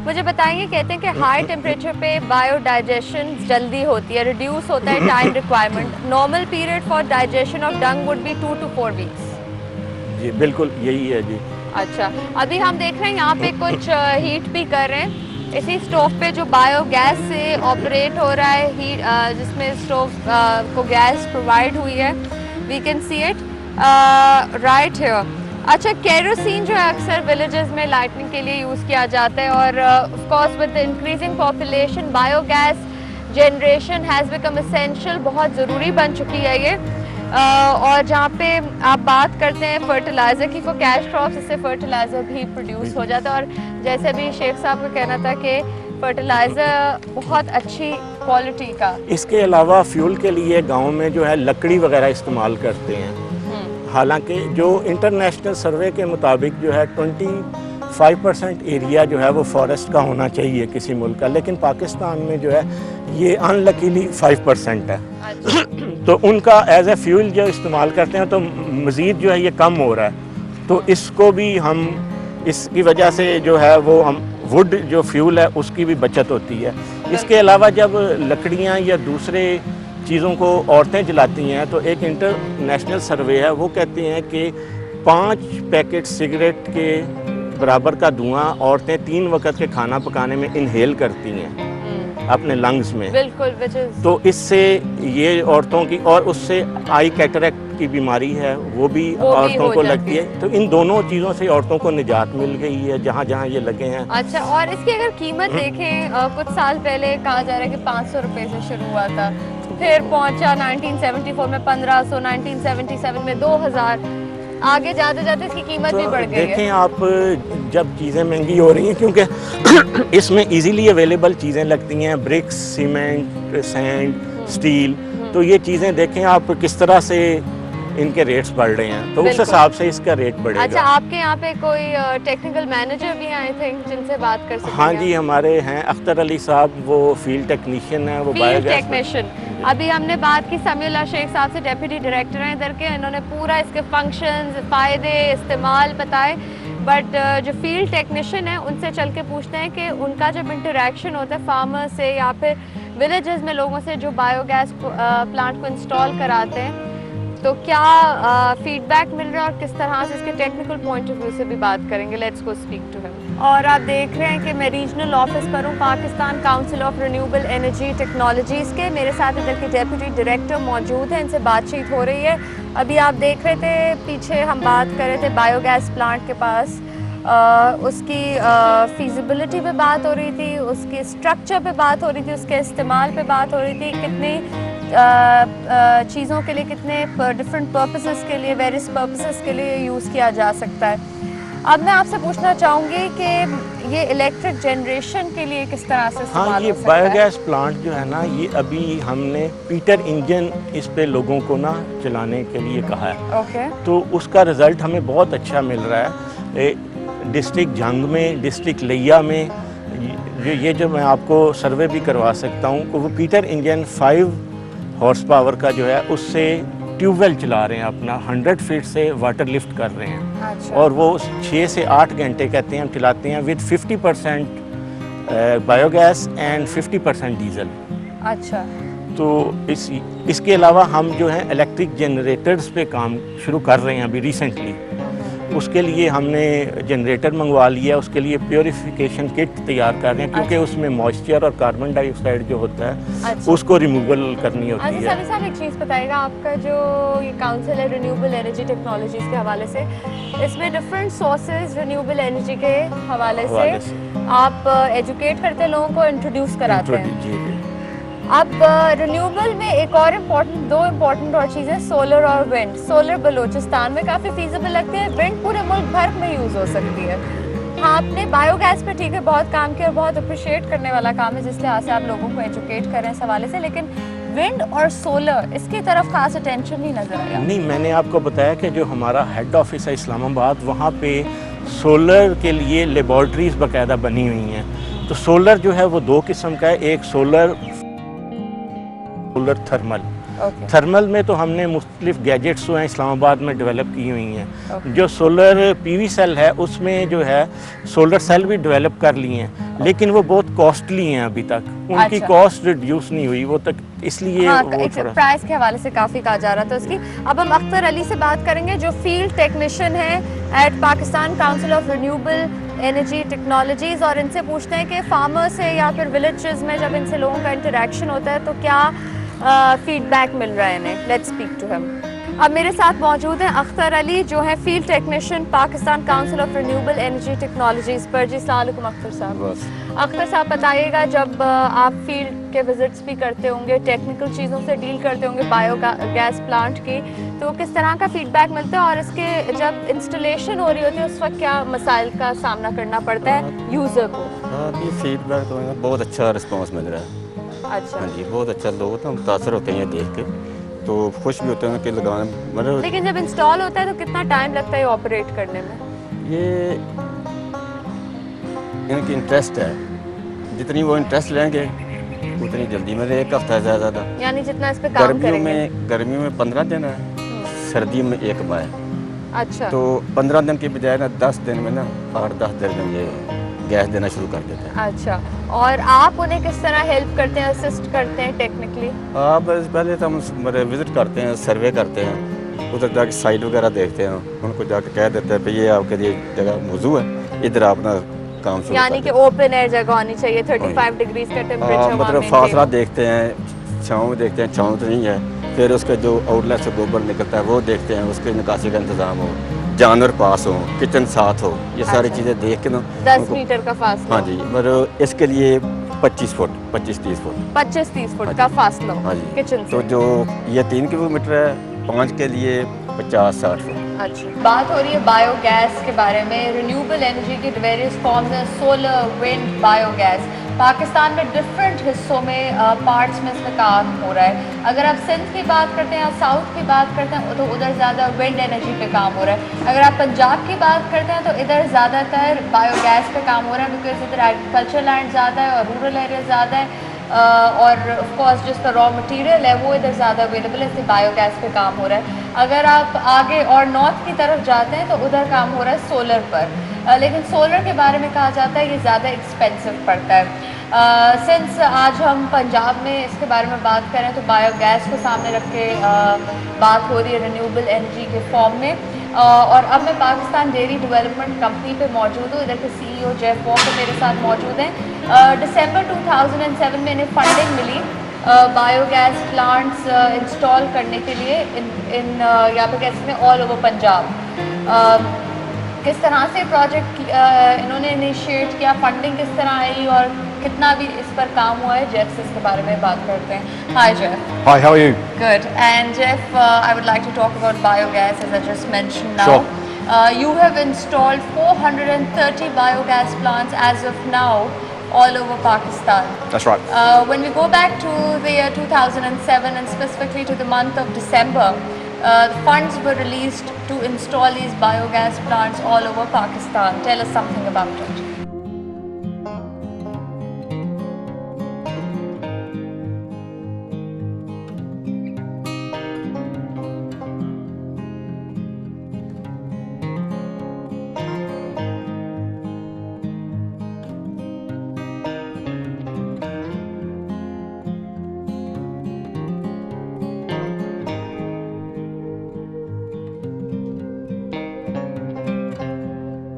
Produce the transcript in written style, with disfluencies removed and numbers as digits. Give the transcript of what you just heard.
मुझे बताएंगे, कहते हैं कि हाई टेम्परेचर पे बायोडाइजेशन जल्दी होती है, रिड्यूस होता है time requirement. Normal period for digestion of dung would be 2 to 4 weeks. जी बिल्कुल यही है जी। अच्छा, अभी हम देख रहे हैं यहाँ पे कुछ हीट भी कर रहे हैं इसी स्टोव पे जो बायोगैस से ऑपरेट हो रहा है, हीट जिसमें स्टोव को गैस प्रोवाइड हुई है। We can see it right here. अच्छा, केरोसिन जो है अक्सर विलेजेस में लाइटनिंग के लिए यूज़ किया जाता है और of course with the increasing population biogas generation has become essential, बहुत ज़रूरी बन चुकी है ये। और जहाँ पे आप बात करते हैं फर्टिलाइज़र की, को कैश क्रॉप्स, इससे फर्टिलाइज़र भी प्रोड्यूस हो जाता है। और जैसे भी शेख साहब का कहना था कि फर्टिलाइज़र बहुत अच्छी क्वालिटी का। इसके अलावा फ्यूल के लिए गांव में जो है लकड़ी वगैरह इस्तेमाल करते हैं। हालांकि जो इंटरनेशनल सर्वे के मुताबिक जो है 25% एरिया जो है वो फॉरेस्ट का होना चाहिए किसी मुल्क का, लेकिन पाकिस्तान में जो है ये अनलकीली 5% है। तो उनका एज ए फ्यूल जो इस्तेमाल करते हैं तो मज़ीद जो है ये कम हो रहा है। तो इसको भी हम, इसकी वजह से जो है वो हम वुड जो फ्यूल है उसकी भी बचत होती है। इसके अलावा जब लकड़ियाँ या दूसरे चीज़ों को औरतें जलाती हैं तो एक इंटरनेशनल सर्वे है, वो कहते हैं कि 5 पैकेट सिगरेट के बराबर का धुआं औरतें 3 वक्त के खाना पकाने में इनहेल करती हैं अपने लंग्स में। बिल्कुल। तो इससे ये औरतों की, और उससे आई कैटरेक्ट की बीमारी है वो भी औरतों को लगती है। तो इन दोनों चीज़ों से औरतों को निजात मिल गई है जहाँ जहाँ ये लगे हैं। अच्छा, और इसकी अगर कीमत देखें, कुछ साल पहले कहा जा रहा है कि 500 रुपये से शुरू हुआ था, फिर पहुंचा 1974 में 1500, 1977 में 2000, आगे जाते जाते इसकी कीमत तो भी बढ़ गई है। देखें आप, जब चीज़ें महंगी हो रही हैं क्योंकि इसमें इजीली अवेलेबल चीज़ें लगती हैं, ब्रिक्स, सीमेंट, सैंड, स्टील, तो ये चीज़ें देखें आप किस तरह से इनके रेट्स बढ़ रहे हैं, तो उस हिसाब से इसका रेट बढ़ेगा। अच्छा, आपके यहाँ पे कोई टेक्निकल मैनेजर भी आई थिंक जिनसे बात कर सकते हैं? हाँ जी, हमारे हैं अख्तर अली साहब, वो फील्ड टेक्नीशियन है, वो फील्ड टेक्नीशियन। अभी हमने बात की समीउल्लाह शेख साहब से, डेप्यूटी डायरेक्टर हैं इधर के, इन्होंने पूरा इसके फंक्शंस, फ़ायदे, इस्तेमाल बताए। बट जो फील्ड टेक्नीशियन है उनसे चल के पूछते हैं कि उनका जब इंटरेक्शन होता है फार्मर से या फिर विलेजेस में लोगों से जो बायोगैस प्लांट को इंस्टॉल कराते हैं, तो क्या फीडबैक मिल रहा है और किस तरह से इसके टेक्निकल पॉइंट ऑफ व्यू से भी बात करेंगे। Let's go speak to him. और आप देख रहे हैं कि मैं रीजनल ऑफिस पर हूँ, Pakistan council of renewable energy technologies के। मेरे साथ इधर के डेप्यूटी डायरेक्टर मौजूद हैं, इनसे बातचीत हो रही है। अभी आप देख रहे थे पीछे हम बात कर रहे थे बायोगैस प्लांट के पास, उसकी फीजिबिलिटी पे बात हो रही थी, उसके स्ट्रक्चर पे बात हो रही थी, उसके इस्तेमाल पे बात हो रही थी, कितनी चीज़ों के लिए, कितने डिफरेंट पर्पसेस के लिए, वेरियस पर्पसेस के लिए यूज़ किया जा सकता है। अब मैं आपसे पूछना चाहूँगी कि ये इलेक्ट्रिक जनरेशन के लिए किस तरह से इस्तेमाल हो सकता है? हाँ, ये बायोगैस प्लांट जो है ना, ये अभी हमने पीटर इंजन इस पे लोगों को ना चलाने के लिए कहा है। ओके। तो उसका रिज़ल्ट हमें बहुत अच्छा मिल रहा है। डिस्ट्रिक्ट जंग में, डिस्ट्रिक्ट लिया में, ये जो मैं आपको सर्वे भी करवा सकता हूँ, वो पीटर इंजन 5 हॉर्स पावर का जो है उससे ट्यूबवेल चला रहे हैं अपना, 100 फीट से वाटर लिफ्ट कर रहे हैं। अच्छा। और वो 6 से 8 घंटे कहते हैं हम चलाते हैं, विद 50% बायोगैस एंड 50% डीजल। अच्छा। तो इसके अलावा हम जो है इलेक्ट्रिक जनरेटर्स पे काम शुरू कर रहे हैं अभी रिसेंटली। उसके लिए हमने जनरेटर मंगवा लिया, उसके लिए प्योरीफिकेशन किट तैयार कर रहे हैं, क्योंकि उसमें मॉइस्चर और कार्बन डाइऑक्साइड जो होता है उसको रिमूवल करनी होती है। सभी साहब एक चीज़ बताइएगा, आपका जो ये काउंसिल है रिन्यूएबल एनर्जी टेक्नोलॉजीज़ के हवाले से, इसमें डिफरेंट सोर्सेज रिन्यूएबल एनर्जी के हवाले से आप एजुकेट करते हैं, लोगों को इंट्रोड्यूस कराते हैं। अब रिन्यूएबल में एक और दो इम्पोर्टेंट और चीज़ें, सोलर और विंड। सोलर बलूचिस्तान में काफ़ी फीजिबल लगती है, विंड पूरे मुल्क भर में यूज़ हो सकती है। हाँ, आपने बायोगैस पे ठीक है बहुत काम किया और बहुत अप्रिशिएट करने वाला काम है, जिस लिहाज से आप लोगों को एजुकेट कर रहे हैं इस हवाले से, लेकिन विंड और सोलर इसकी तरफ खास अटेंशन नहीं नजर आया। नहीं, मैंने आपको बताया कि जो हमारा हेड ऑफिस है इस्लामाबाद, वहाँ पे सोलर के लिए लेबॉर्ट्रीज बाकायदा बनी हुई हैं। तो सोलर जो है वो 2 किस्म का है, एक सोलर थर्मल। Okay. थर्मल में तो हमने मुख्तलिफ गैजेट्स जो हैं इस्लामाबाद में डेवलप की हुई हैं। Okay. जो सोलर पीवी सेल है उसमें जो है सोलर सेल भी डेवलप कर लिए हैं, लेकिन वो बहुत कॉस्टली हैं अभी तक, उनकी अच्छा। कॉस्ट रिड्यूस नहीं हुई वो तक, इसलिए हाँ, वो एक थोड़ा प्राइस के हवाले से काफ़ी कहा जा रहा था उसकी। अब हम अख्तर अली से बात करेंगे जो फील्ड टेक्नीशियन है at Pakistan council of renewable energy technologies, और इनसे पूछते हैं कि फार्मर से या फिर विलेजेस में जब इनसे लोगों का इंटरेक्शन होता है तो क्या फीडबैक मिल रहा है इन्हें। Let's speak to him. अब मेरे साथ मौजूद हैं अख्तर अली जो है field technician Pakistan council of renewable energy technologies पर। जी अस्सलाम वालेकुम अख्तर साहब। अख्तर साहब बताइएगा, जब आप फील्ड के विजिट्स भी करते होंगे, टेक्निकल चीज़ों से डील करते होंगे बायो गैस प्लांट की, तो किस तरह का फीडबैक मिलता है और इसके जब इंस्टॉलेशन हो रही होती है उस वक्त क्या मसाइल का सामना करना पड़ता है यूज़र को? हाँ, ये फीडबैक तो है, बहुत अच्छा रिस्पांस मिल रहा है। अच्छा। हाँ जी, बहुत अच्छा, लोग तो मुतासर होते हैं ये देख के, तो खुश भी होते हैं कि लगाने, मतलब लेकिन जब इंस्टॉल होता है तो कितना टाइम लगता है ऑपरेट करने में? ये इनकी इंटरेस्ट है, जितनी वो इंटरेस्ट लेंगे उतनी जल्दी, मेरे एक हफ्ता है ज़्यादा। यानी जितना इस पे काम करेंगे। गर्मियों में 15 दिन है, सर्दियों में 1 माह है। अच्छा। तो 15 दिन की बजाय ना 10 दिन में ना 8-10 दिन में ये गैस देना शुरू कर देते हैं। अच्छा, और आप उन्हें किस तरह हेल्प करते हैं, असिस्ट करते हैं टेक्निकली? आप पहले तो हम विज़िट करते हैं, सर्वे करते हैं, उधर जाके साइट वगैरह देखते हैं, उनको जाके कह देते हैं भाई ये आपके लिए जगह मौजूद है, इधर आप अपना काम शुरू यानी कि ओपन एयर जगह होनी चाहिए, 35 डिग्रीज का टेम्परेचर। मतलब फासला देखते हैं, छाँव में देखते हैं, छाँव तो नहीं है, फिर उसका जो आउटलेट से गोबर निकलता है वो देखते हैं, उसके निकासी का इंतज़ाम हो, जानवर पास हो, किचन साथ हो, ये सारी अच्छा। चीज़ें देख के ना 10 मीटर का फासला। हाँ जी, मतलब इसके लिए 25 फुट 25-30 फुट 25-30 फुट हाँ का जी। फासला हाँ जी, किचन तो से। जो ये 3 किलोमीटर है, 5 के लिए 50-60 फुट। अच्छा, बात हो रही है बायोगैस के बारे में, रिन्यूएबल एनर्जी की वेरियस फॉर्म्स हैं, सोलर, विंड, बायोगैस। पाकिस्तान में डिफरेंट हिस्सों में पार्ट्स में इसमें काम हो रहा है। अगर आप सिंध की बात करते हैं या साउथ की बात करते हैं तो उधर ज़्यादा विंड एनर्जी पे काम हो रहा है। अगर आप पंजाब की बात करते हैं तो इधर ज़्यादातर बायोगैस पे काम हो रहा है, बिकॉज इधर एग्रीकल्चर लैंड ज़्यादा है और रूरल एरिया ज़्यादा है, और ऑफ कोर्स जिसका रॉ मटेरियल है वो इधर ज़्यादा अवेलेबल है, इसलिए बायोगैस पे काम हो रहा है। अगर आप आगे और नॉर्थ की तरफ जाते हैं तो उधर काम हो रहा है सोलर पर, लेकिन सोलर के बारे में कहा जाता है ये ज़्यादा एक्सपेंसिव पड़ता है। सिंस आज हम पंजाब में इसके बारे में बात करें तो बायोगैस को सामने रख के बात हो रही है रिन्यूएबल एनर्जी के फॉर्म में, और अब मैं पाकिस्तान डेयरी डेवलपमेंट कंपनी पे मौजूद हूँ। इधर के CEO जेफ वॉकर मेरे साथ मौजूद हैं। दिसंबर 2007 में इन्हें फंडिंग मिली बायोगैस प्लांट्स इंस्टॉल करने के लिए इन यहाँ पे कैसे में ऑल ओवर पंजाब। किस तरह से प्रोजेक्ट इन्होंने इनिशिएट किया, फंडिंग किस तरह आई और कितना भी इस पर काम हुआ है, जेफ से इसके बारे में बात करते हैं। हाय Jeff. Hi, how are you? Good. And Jeff, I would like to talk about biogas as I just mentioned now. Sure. You have installed 430 biogas plants as of now all over Pakistan. That's right. When we go back to the year 2007 and specifically to the month of December, the funds were released to install these biogas plants all over Pakistan. Tell us something about it.